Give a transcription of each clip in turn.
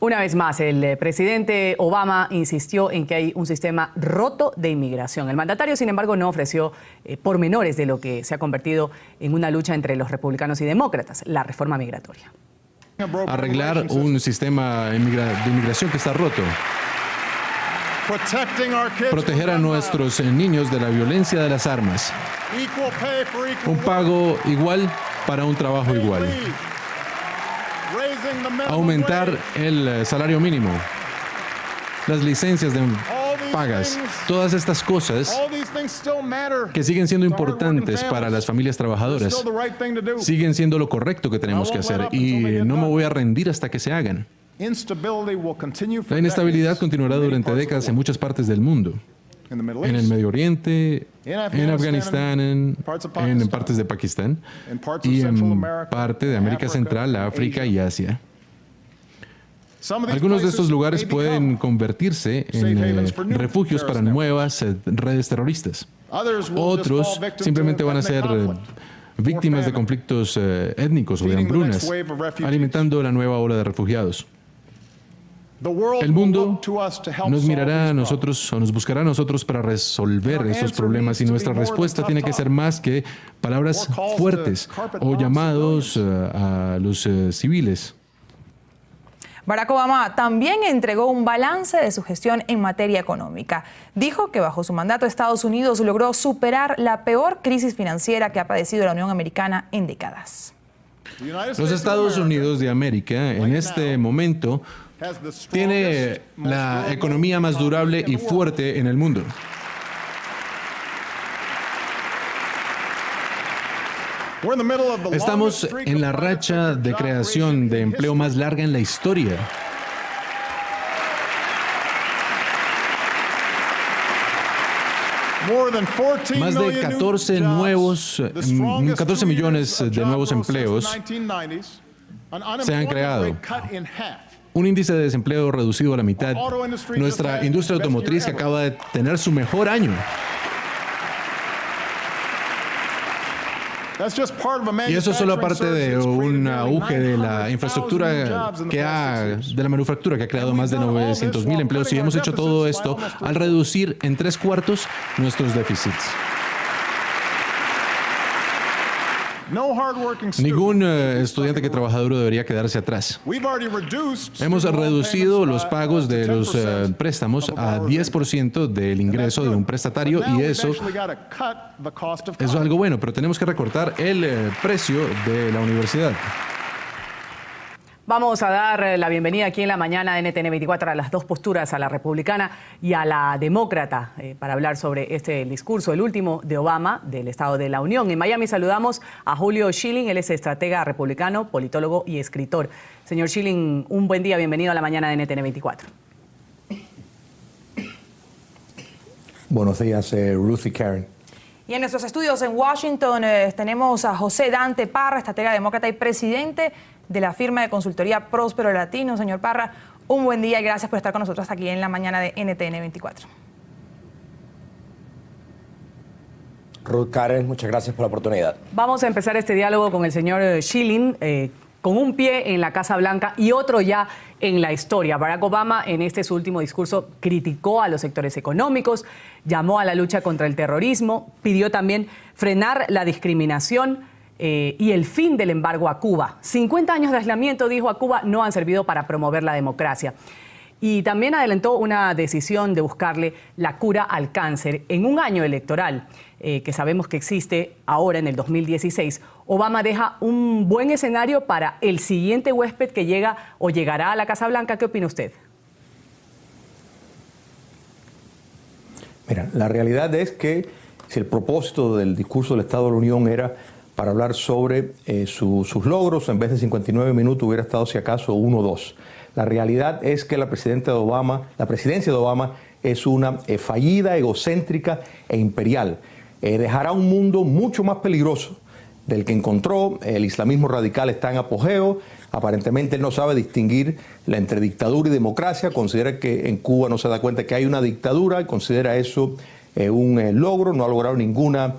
Una vez más, el presidente Obama insistió en que hay un sistema roto de inmigración. El mandatario, sin embargo, no ofreció pormenores de lo que se ha convertido en una lucha entre los republicanos y demócratas, la reforma migratoria. Arreglar un sistema de inmigración que está roto. Proteger a nuestros niños de la violencia de las armas. Un pago igual para un trabajo igual. Aumentar el salario mínimo. Las licencias de pagas. Todas estas cosas que siguen siendo importantes para las familias trabajadoras siguen siendo lo correcto que tenemos que hacer y no me voy a rendir hasta que se hagan. La inestabilidad continuará durante décadas en muchas partes del mundo. En el Medio Oriente, en Afganistán, en partes de Pakistán y en parte de América Central, África y Asia. Algunos de estos lugares pueden convertirse en refugios para nuevas redes terroristas. Otros simplemente van a ser víctimas de conflictos étnicos o de hambrunas, alimentando la nueva ola de refugiados. El mundo nos mirará a nosotros o nos buscará a nosotros para resolver esos problemas y nuestra respuesta tiene que ser más que palabras fuertes o llamados a los civiles. Barack Obama también entregó un balance de su gestión en materia económica. Dijo que bajo su mandato Estados Unidos logró superar la peor crisis financiera que ha padecido la Unión Americana en décadas. Los Estados Unidos de América en este momento tiene la economía más durable y fuerte en el mundo. Estamos en la racha de creación de empleo más larga en la historia. Más de 14 millones de nuevos empleos se han creado. Un índice de desempleo reducido a la mitad. Nuestra industria automotriz que acaba de tener su mejor año. Y eso es solo parte de un auge de la infraestructura de la manufactura que ha creado más de 900,000 empleos y hemos hecho todo esto al reducir en 3/4 nuestros déficits. Ningún estudiante que trabaja duro debería quedarse atrás. Hemos reducido los pagos de los préstamos a 10% del ingreso de un prestatario y eso es algo bueno, pero tenemos que recortar el precio de la universidad. Vamos a dar la bienvenida aquí en la mañana de NTN 24 a las dos posturas, a la republicana y a la demócrata, para hablar sobre este discurso, el último de Obama, del Estado de la Unión. En Miami saludamos a Julio Schilling, él es estratega republicano, politólogo y escritor. Señor Schilling, un buen día, bienvenido a la mañana de NTN 24. Buenos días, Ruth y Karen. Y en nuestros estudios en Washington tenemos a José Dante Parra, estratega demócrata y presidente de la firma de consultoría Próspero Latino. Señor Parra, un buen día y gracias por estar con nosotros aquí en la mañana de NTN 24. Ruth, Karen, muchas gracias por la oportunidad. Vamos a empezar este diálogo con el señor Schilling, con un pie en la Casa Blanca y otro ya en la historia. Barack Obama en su último discurso criticó a los sectores económicos, llamó a la lucha contra el terrorismo, pidió también frenar la discriminación y el fin del embargo a Cuba. 50 años de aislamiento, dijo, a Cuba no han servido para promover la democracia. Y también adelantó una decisión de buscarle la cura al cáncer. En un año electoral, que sabemos que existe ahora en el 2016, Obama deja un buen escenario para el siguiente huésped que llega o llegará a la Casa Blanca. ¿Qué opina usted? Mira, la realidad es que si el propósito del discurso del Estado de la Unión era para hablar sobre sus logros, en vez de 59 minutos hubiera estado si acaso 1 o 2. La realidad es que la presidencia de Obama es una fallida, egocéntrica e imperial. Dejará un mundo mucho más peligroso del que encontró. El islamismo radical está en apogeo. Aparentemente él no sabe distinguir entre dictadura y democracia. Considera que en Cuba no se da cuenta que hay una dictadura y considera eso un logro. No ha logrado ninguna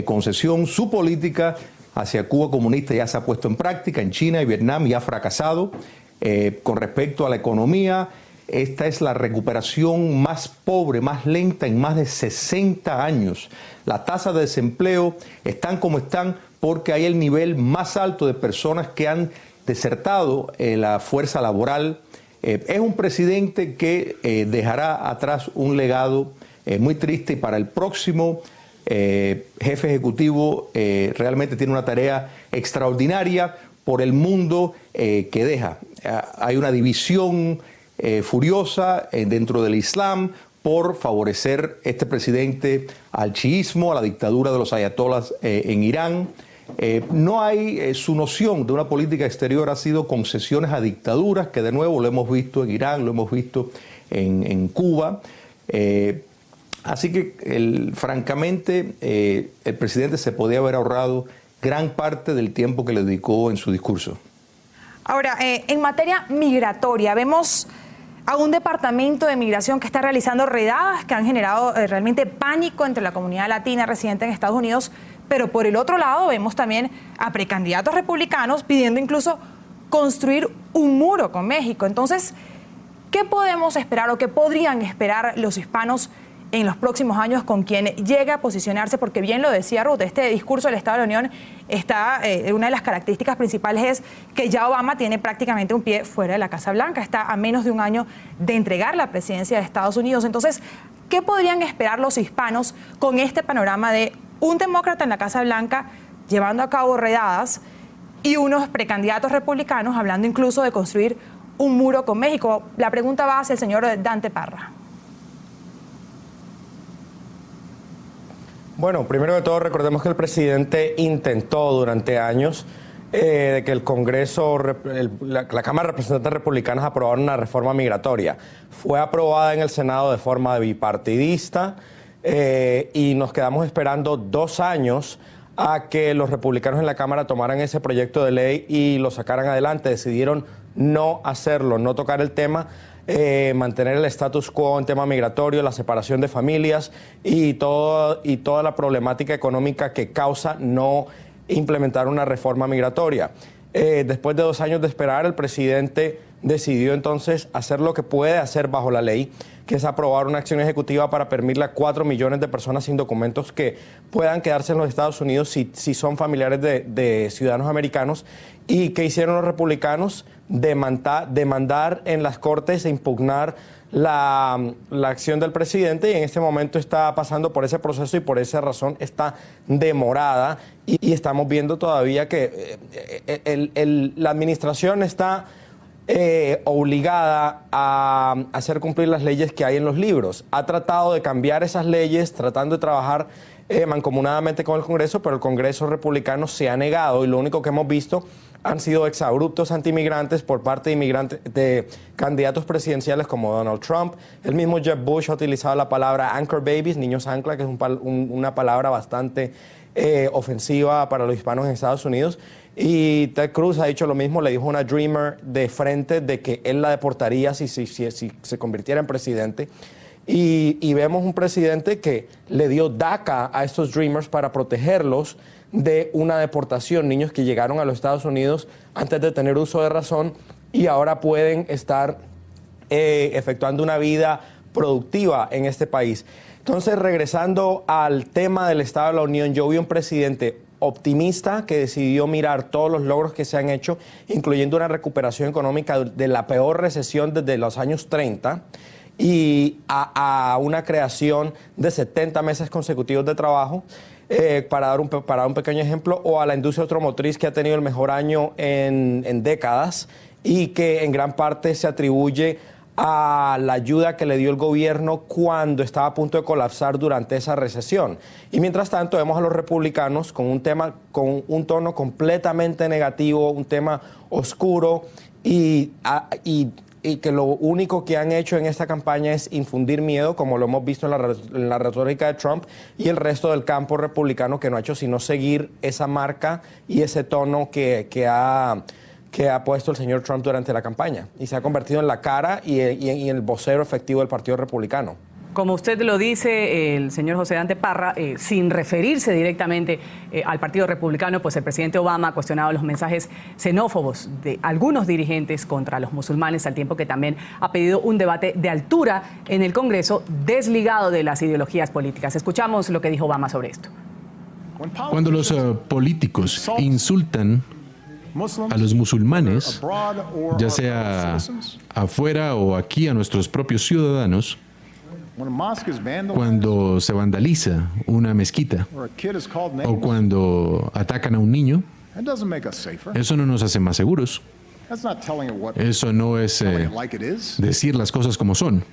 concesión. Su política hacia Cuba comunista ya se ha puesto en práctica en China y Vietnam y ha fracasado. Con respecto a la economía, esta es la recuperación más pobre, más lenta en más de 60 años. Las tasas de desempleo están como están porque hay el nivel más alto de personas que han desertado la fuerza laboral. Es un presidente que dejará atrás un legado muy triste, y para el próximo jefe ejecutivo realmente tiene una tarea extraordinaria por el mundo que deja. Hay una división furiosa dentro del Islam por favorecer este presidente al chiismo, a la dictadura de los ayatolás en Irán. No hay su noción de una política exterior, ha sido concesiones a dictaduras, que de nuevo lo hemos visto en Irán, lo hemos visto en Cuba. Así que francamente el presidente se podía haber ahorrado gran parte del tiempo que le dedicó en su discurso. Ahora, en materia migratoria, vemos a un departamento de migración que está realizando redadas que han generado realmente pánico entre la comunidad latina residente en Estados Unidos, pero por el otro lado vemos también a precandidatos republicanos pidiendo incluso construir un muro con México. Entonces, ¿qué podemos esperar o qué podrían esperar los hispanos en los próximos años con quien llegue a posicionarse? Porque bien lo decía Ruth, este discurso del Estado de la Unión está, una de las características principales es que ya Obama tiene prácticamente un pie fuera de la Casa Blanca, está a menos de un año de entregar la presidencia de Estados Unidos. Entonces, ¿qué podrían esperar los hispanos con este panorama de un demócrata en la Casa Blanca llevando a cabo redadas y unos precandidatos republicanos hablando incluso de construir un muro con México? La pregunta va hacia el señor Dante Parra. Bueno, primero de todo recordemos que el presidente intentó durante años de que el Congreso, la Cámara de Representantes Republicanos aprobara una reforma migratoria. Fue aprobada en el Senado de forma bipartidista y nos quedamos esperando 2 años a que los republicanos en la Cámara tomaran ese proyecto de ley y lo sacaran adelante. Decidieron no hacerlo, no tocar el tema. Mantener el status quo en tema migratorio, la separación de familias y toda la problemática económica que causa no implementar una reforma migratoria. Después de 2 años de esperar, el presidente decidió entonces hacer lo que puede hacer bajo la ley, que es aprobar una acción ejecutiva para permitirle a 4 millones de personas sin documentos que puedan quedarse en los Estados Unidos si son familiares de ciudadanos americanos. ¿Y qué hicieron los republicanos? Demandar en las cortes e impugnar la acción del presidente, y en este momento está pasando por ese proceso y por esa razón está demorada y estamos viendo todavía que la administración está obligada a hacer cumplir las leyes que hay en los libros. Ha tratado de cambiar esas leyes, tratando de trabajar mancomunadamente con el Congreso, pero el Congreso republicano se ha negado y lo único que hemos visto han sido exabruptos antimigrantes por parte de candidatos presidenciales como Donald Trump. El mismo Jeb Bush ha utilizado la palabra anchor babies, niños ancla, que es una palabra bastante ofensiva para los hispanos en Estados Unidos. Y Ted Cruz ha dicho lo mismo, le dijo a una Dreamer de frente de que él la deportaría si se convirtiera en presidente. Y vemos un presidente que le dio DACA a estos Dreamers para protegerlos de una deportación, niños que llegaron a los Estados Unidos antes de tener uso de razón y ahora pueden estar efectuando una vida productiva en este país. Entonces, regresando al tema del Estado de la Unión, yo vi un presidente optimista que decidió mirar todos los logros que se han hecho, incluyendo una recuperación económica de la peor recesión desde los años 30 y a una creación de 70 meses consecutivos de trabajo. Para dar un pequeño ejemplo, o a la industria automotriz, que ha tenido el mejor año en décadas y que en gran parte se atribuye a la ayuda que le dio el gobierno cuando estaba a punto de colapsar durante esa recesión. Y mientras tanto vemos a los republicanos con un tono completamente negativo, un tema oscuro y que lo único que han hecho en esta campaña es infundir miedo, como lo hemos visto en la retórica de Trump y el resto del campo republicano, que no ha hecho sino seguir esa marca y ese tono que ha puesto el señor Trump durante la campaña, y se ha convertido en la cara y en el vocero efectivo del Partido Republicano. Como usted lo dice, el señor José Dante Parra, sin referirse directamente al Partido Republicano, pues el presidente Obama ha cuestionado los mensajes xenófobos de algunos dirigentes contra los musulmanes, al tiempo que también ha pedido un debate de altura en el Congreso, desligado de las ideologías políticas. Escuchamos lo que dijo Obama sobre esto. Cuando los políticos insultan a los musulmanes, ya sea afuera o aquí a nuestros propios ciudadanos, cuando se vandaliza una mezquita o cuando atacan a un niño, eso no nos hace más seguros. Eso no es decir las cosas como son.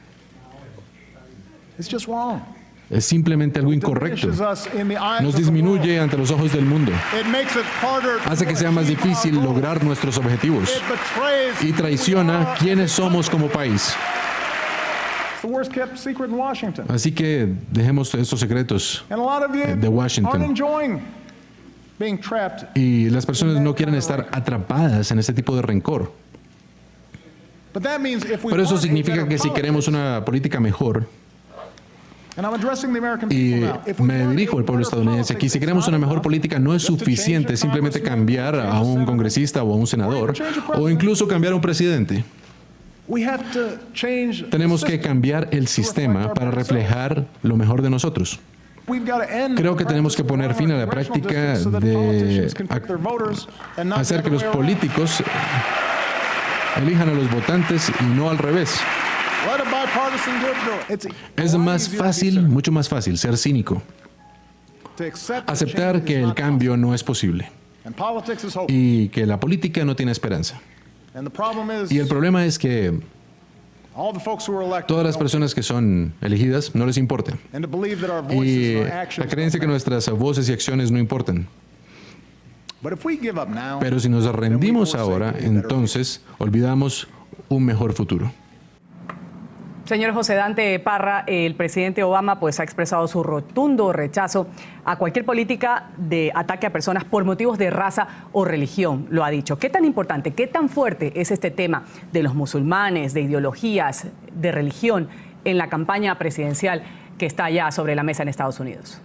Es simplemente algo incorrecto. Nos disminuye ante los ojos del mundo. Hace que sea más difícil lograr nuestros objetivos. Y traiciona quiénes somos como país. Así que dejemos estos secretos de Washington. Y las personas no quieren estar atrapadas en este tipo de rencor. Pero eso significa que si queremos una política mejor, y me dirijo al pueblo estadounidense aquí, si queremos una mejor política, no es suficiente simplemente cambiar a un congresista o a un senador, o incluso cambiar a un presidente. Tenemos que cambiar el sistema para reflejar lo mejor de nosotros. Creo que tenemos que poner fin a la práctica de hacer que los políticos elijan a los votantes y no al revés. Es más fácil, mucho más fácil, ser cínico. Aceptar que el cambio no es posible y que la política no tiene esperanza. Y el problema es que todas las personas que son elegidas no les importa. Y la creencia que nuestras voces y acciones no importan. Pero si nos rendimos ahora, entonces olvidamos un mejor futuro. Señor José Dante Parra, el presidente Obama pues ha expresado su rotundo rechazo a cualquier política de ataque a personas por motivos de raza o religión, lo ha dicho. ¿Qué tan importante, qué tan fuerte es este tema de los musulmanes, de ideologías, de religión en la campaña presidencial que está ya sobre la mesa en Estados Unidos?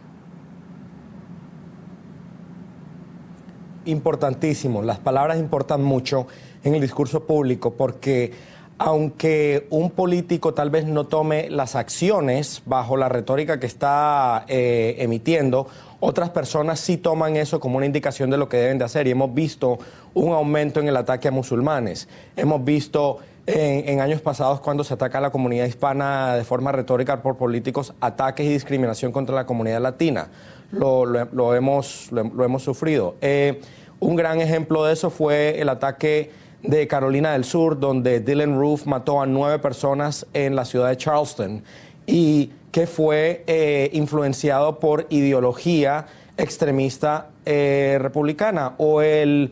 Importantísimo. Las palabras importan mucho en el discurso público porque aunque un político tal vez no tome las acciones bajo la retórica que está emitiendo, otras personas sí toman eso como una indicación de lo que deben de hacer. Y hemos visto un aumento en el ataque a musulmanes. Hemos visto en años pasados, cuando se ataca a la comunidad hispana de forma retórica por políticos, ataques y discriminación contra la comunidad latina. Lo hemos sufrido. Un gran ejemplo de eso fue el ataque de Carolina del Sur, donde Dylann Roof mató a 9 personas en la ciudad de Charleston y que fue influenciado por ideología extremista republicana. O el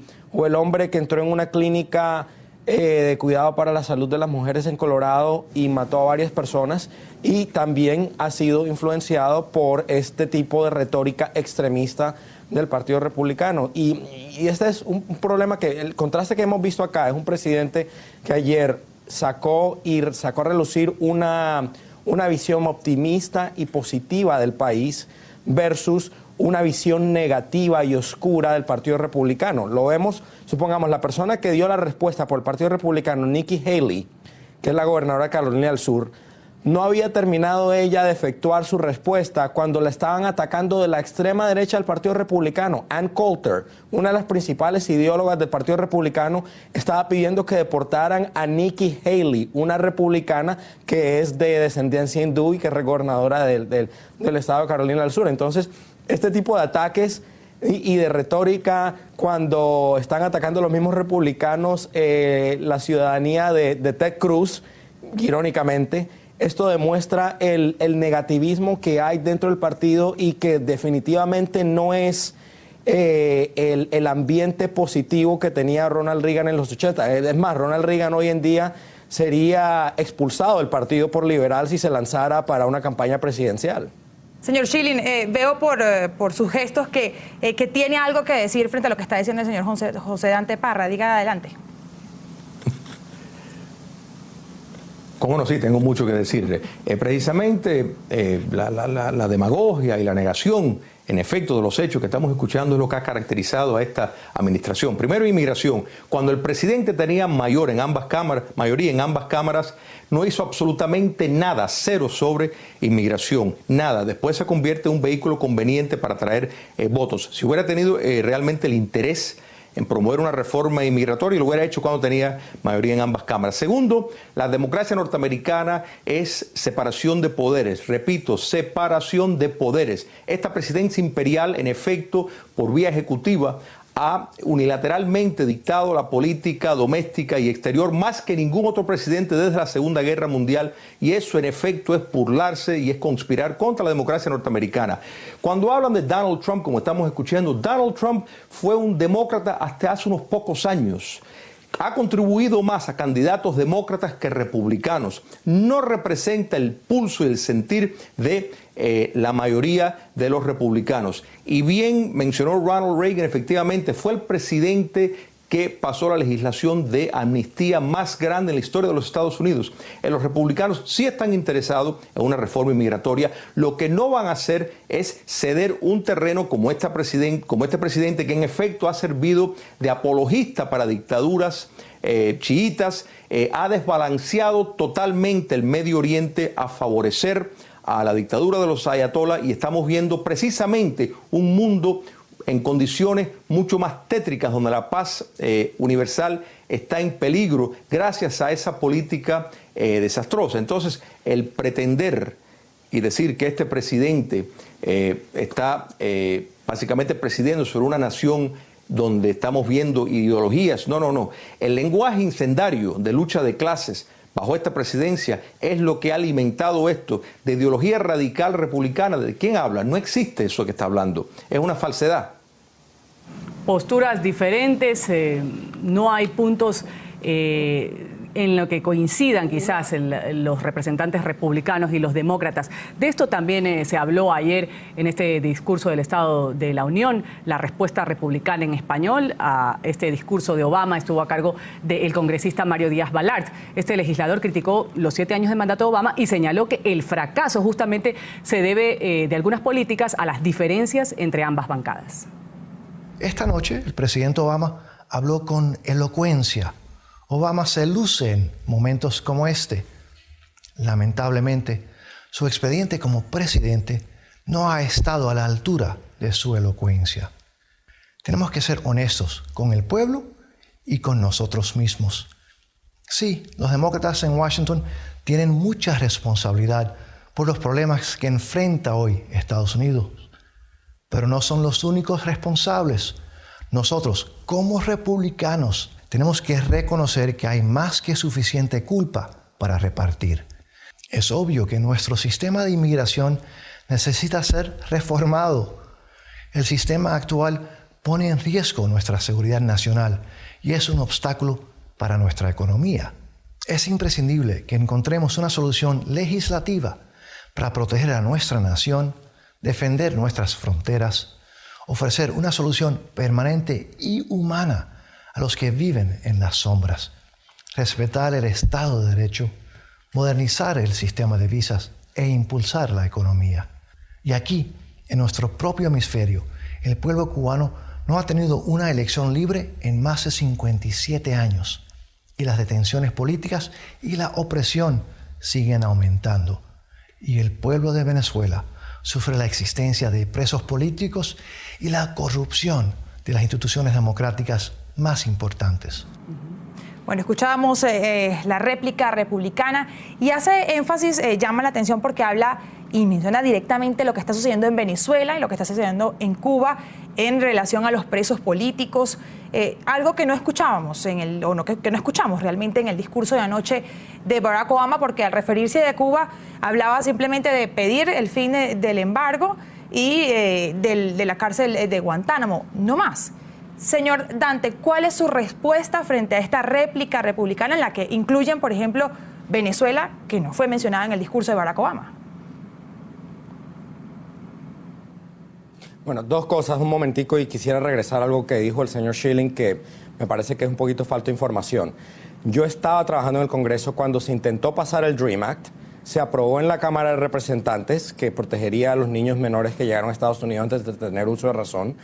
hombre que entró en una clínica de cuidado para la salud de las mujeres en Colorado y mató a varias personas, y también ha sido influenciado por este tipo de retórica extremista del Partido Republicano. Y este es un problema que el contraste que hemos visto acá es un presidente que ayer sacó a relucir una visión optimista y positiva del país versus una visión negativa y oscura del Partido Republicano. Lo vemos, supongamos, la persona que dio la respuesta por el Partido Republicano, Nikki Haley, que es la gobernadora de Carolina del Sur, no había terminado ella de efectuar su respuesta cuando la estaban atacando de la extrema derecha del Partido Republicano. Ann Coulter, una de las principales ideólogas del Partido Republicano, estaba pidiendo que deportaran a Nikki Haley, una republicana que es de descendencia hindú y que es gobernadora del estado de Carolina del Sur. Entonces, este tipo de ataques y de retórica, cuando están atacando los mismos republicanos la ciudadanía de Ted Cruz, irónicamente, esto demuestra el negativismo que hay dentro del partido y que definitivamente no es el ambiente positivo que tenía Ronald Reagan en los 80. Es más, Ronald Reagan hoy en día sería expulsado del Partido por Liberal si se lanzara para una campaña presidencial. Señor Schilling, veo por sus gestos que tiene algo que decir frente a lo que está diciendo el señor José Dante Parra. Diga adelante. Cómo no, sí, tengo mucho que decirle. Precisamente la demagogia y la negación, en efecto, de los hechos que estamos escuchando es lo que ha caracterizado a esta administración. Primero, inmigración. Cuando el presidente tenía mayoría en ambas cámaras, no hizo absolutamente nada, cero sobre inmigración, nada. Después se convierte en un vehículo conveniente para traer votos. Si hubiera tenido realmente el interés en promover una reforma inmigratoria, y lo hubiera hecho cuando tenía mayoría en ambas cámaras. Segundo, la democracia norteamericana es separación de poderes. Repito, separación de poderes. Esta presidencia imperial, en efecto, por vía ejecutiva, ha unilateralmente dictado la política doméstica y exterior más que ningún otro presidente desde la Segunda Guerra Mundial, y eso en efecto es burlarse y es conspirar contra la democracia norteamericana. Cuando hablan de Donald Trump, como estamos escuchando, Donald Trump fue un demócrata hasta hace unos pocos años. Ha contribuido más a candidatos demócratas que republicanos. No representa el pulso y el sentir de la mayoría de los republicanos. Y bien mencionó Ronald Reagan, efectivamente fue el presidente que pasó la legislación de amnistía más grande en la historia de los Estados Unidos. Los republicanos sí están interesados en una reforma inmigratoria. Lo que no van a hacer es ceder un terreno como este presidente que en efecto ha servido de apologista para dictaduras chiitas, ha desbalanceado totalmente el Medio Oriente a favorecer a la dictadura de los ayatolás, y estamos viendo precisamente un mundo en condiciones mucho más tétricas, donde la paz universal está en peligro gracias a esa política desastrosa. Entonces, el pretender y decir que este presidente está básicamente presidiendo sobre una nación donde estamos viendo ideologías, no. El lenguaje incendiario de lucha de clases bajo esta presidencia es lo que ha alimentado esto de ideología radical republicana. ¿De quién habla? No existe eso que está hablando. Es una falsedad. Posturas diferentes, no hay puntos en lo que coincidan quizás los representantes republicanos y los demócratas. De esto también se habló ayer en este discurso del Estado de la Unión. La respuesta republicana en español a este discurso de Obama estuvo a cargo del congresista Mario Díaz Balart. Este legislador criticó los 7 años de mandato de Obama y señaló que el fracaso justamente se debe de algunas políticas a las diferencias entre ambas bancadas. Esta noche el presidente Obama habló con elocuencia. Obama se luce en momentos como este. Lamentablemente, su expediente como presidente no ha estado a la altura de su elocuencia. Tenemos que ser honestos con el pueblo y con nosotros mismos. Sí, los demócratas en Washington tienen mucha responsabilidad por los problemas que enfrenta hoy Estados Unidos, pero no son los únicos responsables. Nosotros, como republicanos, tenemos que reconocer que hay más que suficiente culpa para repartir. Es obvio que nuestro sistema de inmigración necesita ser reformado. El sistema actual pone en riesgo nuestra seguridad nacional y es un obstáculo para nuestra economía. Es imprescindible que encontremos una solución legislativa para proteger a nuestra nación, defender nuestras fronteras, ofrecer una solución permanente y humana a los que viven en las sombras, respetar el Estado de Derecho, modernizar el sistema de visas e impulsar la economía. Y aquí, en nuestro propio hemisferio, el pueblo cubano no ha tenido una elección libre en más de 57 años, y las detenciones políticas y la opresión siguen aumentando. Y el pueblo de Venezuela sufre la existencia de presos políticos y la corrupción de las instituciones democráticas más importantes. Bueno, escuchábamos la réplica republicana y hace énfasis, llama la atención porque habla y menciona directamente lo que está sucediendo en Venezuela y lo que está sucediendo en Cuba en relación a los presos políticos, algo que no escuchábamos que no escuchamos realmente en el discurso de anoche de Barack Obama, porque al referirse de Cuba hablaba simplemente de pedir el fin del embargo y de la cárcel de Guantánamo, no más. Señor Dante, ¿cuál es su respuesta frente a esta réplica republicana en la que incluyen, por ejemplo, Venezuela, que no fue mencionada en el discurso de Barack Obama? Bueno, dos cosas, un momentico, y quisiera regresar a algo que dijo el señor Schilling, que me parece que es un poquito falta de información. Yo estaba trabajando en el Congreso cuando se intentó pasar el DREAM Act. Se aprobó en la Cámara de Representantes, que protegería a los niños menores que llegaron a Estados Unidos antes de tener uso de razón.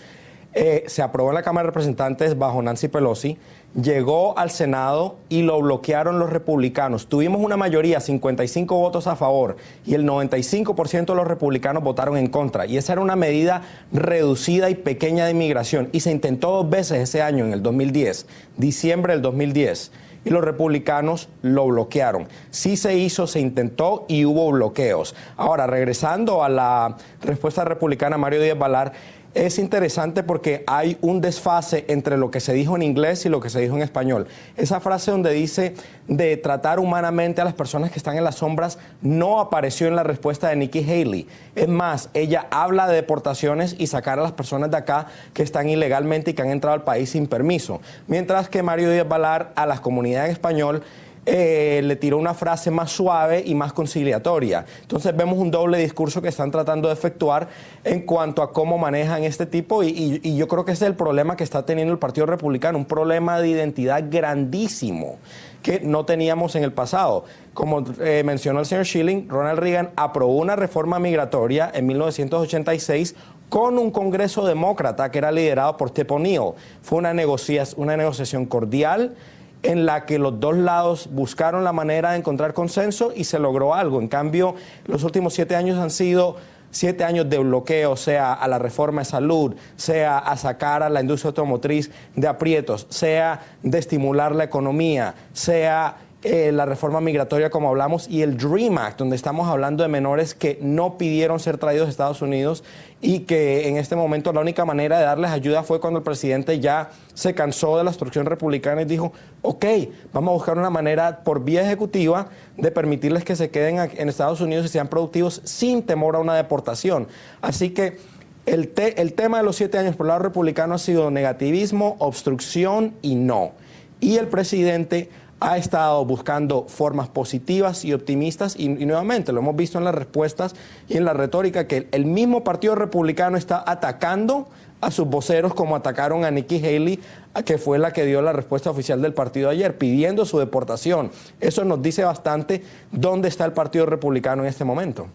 Se aprobó en la Cámara de Representantes bajo Nancy Pelosi, llegó al Senado y lo bloquearon los republicanos. Tuvimos una mayoría, 55 votos a favor, y el 95% de los republicanos votaron en contra. Y esa era una medida reducida y pequeña de inmigración. Y se intentó 2 veces ese año, en el 2010, diciembre del 2010. Y los republicanos lo bloquearon. Sí se hizo, se intentó y hubo bloqueos. Ahora, regresando a la respuesta republicana Mario Díaz Balart, es interesante porque hay un desfase entre lo que se dijo en inglés y lo que se dijo en español. Esa frase donde dice de tratar humanamente a las personas que están en las sombras no apareció en la respuesta de Nikki Haley. Es más, ella habla de deportaciones y sacar a las personas de acá que están ilegalmente y que han entrado al país sin permiso. Mientras que Mario Díaz Balart a las comunidades en español le tiró una frase más suave y más conciliatoria. Entonces vemos un doble discurso que están tratando de efectuar en cuanto a cómo manejan este tipo y yo creo que ese es el problema que está teniendo el Partido Republicano, un problema de identidad grandísimo que no teníamos en el pasado. Como mencionó el señor Schilling, Ronald Reagan aprobó una reforma migratoria en 1986 con un Congreso demócrata que era liderado por Tip O'Neill. Fue una negociación cordial, en la que los dos lados buscaron la manera de encontrar consenso y se logró algo. En cambio, los últimos 7 años han sido 7 años de bloqueo, sea a la reforma de salud, sea a sacar a la industria automotriz de aprietos, sea de estimular la economía, sea la reforma migratoria como hablamos y el DREAM Act, donde estamos hablando de menores que no pidieron ser traídos a Estados Unidos y que en este momento la única manera de darles ayuda fue cuando el presidente ya se cansó de la obstrucción republicana y dijo, ok, vamos a buscar una manera por vía ejecutiva de permitirles que se queden en Estados Unidos y sean productivos sin temor a una deportación. Así que el tema de los 7 años por el lado republicano ha sido negativismo, obstrucción y no. Y el presidente ha estado buscando formas positivas y optimistas y nuevamente lo hemos visto en las respuestas y en la retórica que el mismo Partido Republicano está atacando a sus voceros como atacaron a Nikki Haley, que fue la que dio la respuesta oficial del partido ayer, pidiendo su deportación. Eso nos dice bastante dónde está el Partido Republicano en este momento.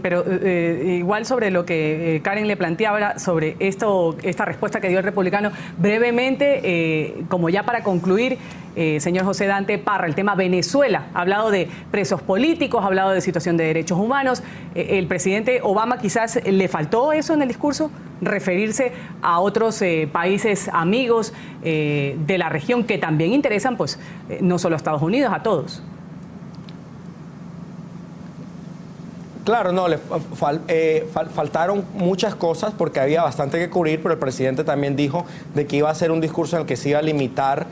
Pero igual sobre lo que Karen le planteaba sobre esta respuesta que dio el republicano, brevemente, como ya para concluir, señor José Dante Parra, el tema Venezuela, ha hablado de presos políticos, ha hablado de situación de derechos humanos. ¿El presidente Obama quizás le faltó eso en el discurso? Referirse a otros países amigos de la región que también interesan, pues, no solo a Estados Unidos, a todos. Claro, no, faltaron muchas cosas porque había bastante que cubrir, pero el presidente también dijo de que iba a hacer un discurso en el que se iba a limitar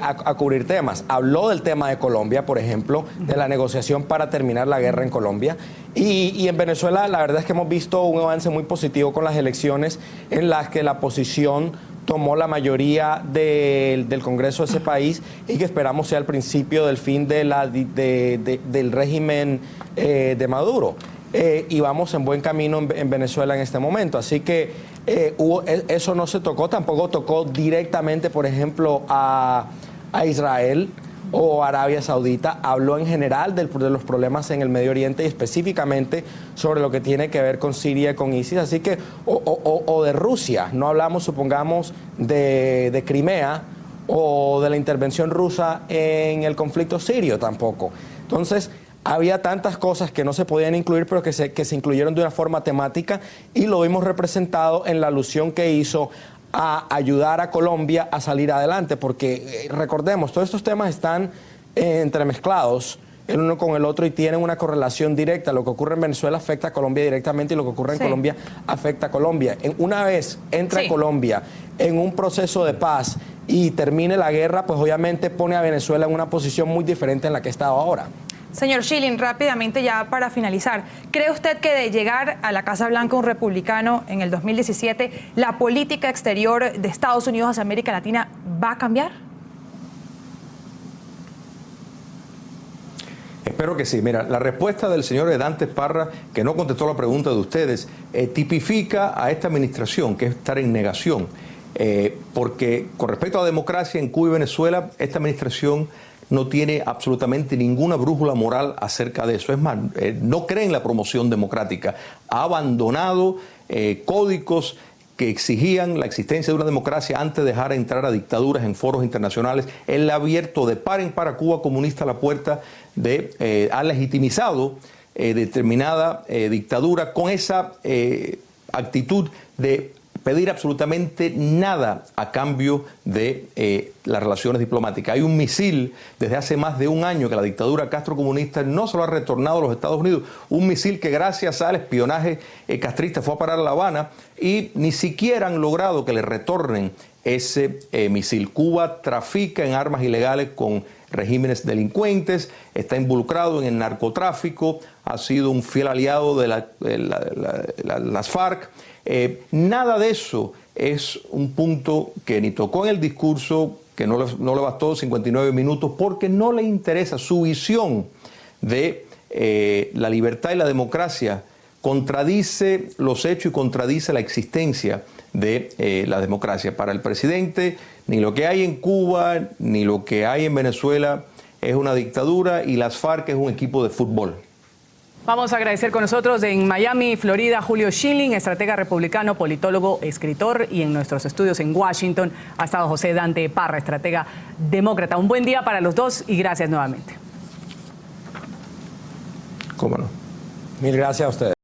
a cubrir temas. Habló del tema de Colombia, por ejemplo, de la negociación para terminar la guerra en Colombia. Y en Venezuela la verdad es que hemos visto un avance muy positivo con las elecciones en las que la oposición tomó la mayoría del Congreso de ese país y que esperamos sea el principio del fin del régimen de Maduro. Y vamos en buen camino en Venezuela en este momento. Así que eso no se tocó, tampoco tocó directamente, por ejemplo, a Israel o Arabia Saudita. Habló en general de los problemas en el Medio Oriente y específicamente sobre lo que tiene que ver con Siria y con ISIS. Así que, o de Rusia, no hablamos, supongamos, de Crimea o de la intervención rusa en el conflicto sirio tampoco. Entonces, había tantas cosas que no se podían incluir, pero que se incluyeron de una forma temática y lo vimos representado en la alusión que hizo a ayudar a Colombia a salir adelante, porque recordemos, todos estos temas están entremezclados el uno con el otro y tienen una correlación directa. Lo que ocurre en Venezuela afecta a Colombia directamente y lo que ocurre en Colombia afecta a Colombia. Una vez entra Colombia en un proceso de paz y termine la guerra, pues obviamente pone a Venezuela en una posición muy diferente en la que está ahora. Señor Schilling, rápidamente ya para finalizar, ¿cree usted que de llegar a la Casa Blanca un republicano en el 2017, la política exterior de Estados Unidos hacia América Latina va a cambiar? Espero que sí. Mira, la respuesta del señor Dante Parra, que no contestó la pregunta de ustedes, tipifica a esta administración, que es estar en negación. porque con respecto a la democracia en Cuba y Venezuela, esta administración no tiene absolutamente ninguna brújula moral acerca de eso. Es más, no cree en la promoción democrática. Ha abandonado códigos que exigían la existencia de una democracia antes de dejar entrar a dictaduras en foros internacionales. Él ha abierto de par en par a Cuba comunista la puerta ha legitimizado determinada dictadura con esa actitud de pedir absolutamente nada a cambio de las relaciones diplomáticas. Hay un misil desde hace más de un año que la dictadura castrocomunista no se lo ha retornado a los Estados Unidos, un misil que gracias al espionaje castrista fue a parar a La Habana y ni siquiera han logrado que le retornen ese misil. Cuba trafica en armas ilegales con regímenes delincuentes, está involucrado en el narcotráfico, ha sido un fiel aliado de las FARC. Nada de eso es un punto que ni tocó en el discurso, que no le bastó 59 minutos, porque no le interesa. Su visión de la libertad y la democracia contradice los hechos y contradice la existencia de la democracia. Para el presidente, ni lo que hay en Cuba, ni lo que hay en Venezuela es una dictadura y las FARC es un equipo de fútbol. Vamos a agradecer con nosotros en Miami, Florida, Julio Schilling, estratega republicano, politólogo, escritor, y en nuestros estudios en Washington ha estado José Dante Parra, estratega demócrata. Un buen día para los dos y gracias nuevamente. ¿Cómo no? Mil gracias a ustedes.